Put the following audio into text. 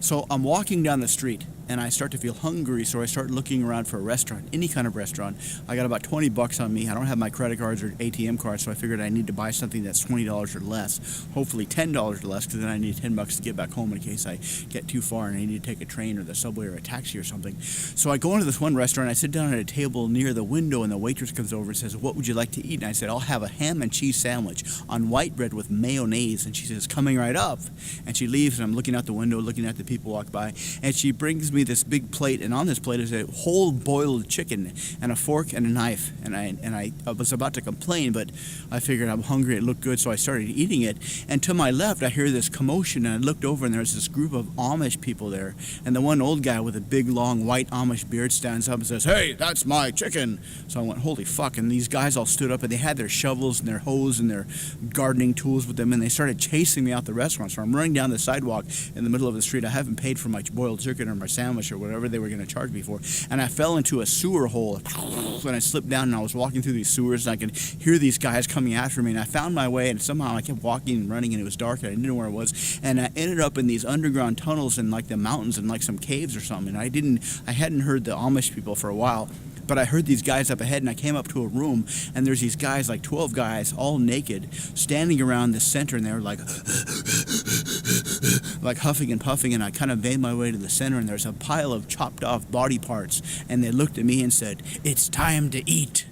So I'm walking down the street and I start to feel hungry, so I start looking around for a restaurant, any kind of restaurant. I got about $20 on me. I don't have my credit cards or ATM cards, so I figured I need to buy something that's $20 or less, hopefully $10 or less, because then I need $10 to get back home in case I get too far and I need to take a train or the subway or a taxi or something. So I go into this one restaurant, I sit down at a table near the window, and the waitress comes over and says, "What would you like to eat?" And I said, "I'll have a ham and cheese sandwich on white bread with mayonnaise." And she says, "Coming right up." And she leaves, and I'm looking out the window, looking at the people walk by, and she brings me this big plate, and on this plate is a whole boiled chicken and a fork and a knife. And I was about to complain, but I figured I'm hungry, it looked good, so I started eating it. And to my left, I hear this commotion, and I looked over, and there's this group of Amish people there. And the one old guy with a big, long, white Amish beard stands up and says, "Hey, that's my chicken." So I went, holy fuck. And these guys all stood up, and they had their shovels and their hoes and their gardening tools with them, and they started chasing me out the restaurant. So I'm running down the sidewalk in the middle of the street. I haven't paid for my boiled chicken or my sandwich or whatever they were going to charge me for. And I fell into a sewer hole. When I slipped down, and I was walking through these sewers, and I could hear these guys coming after me. And I found my way, and somehow I kept walking and running, and it was dark, and I didn't know where I was. And I ended up in these underground tunnels in like the mountains and like some caves or something. And I hadn't heard the Amish people for a while. But I heard these guys up ahead, and I came up to a room, and there's these guys, like 12 guys, all naked, standing around the center, and they were like huffing and puffing, and I kind of made my way to the center, and there's a pile of chopped off body parts, and they looked at me and said, "It's time to eat."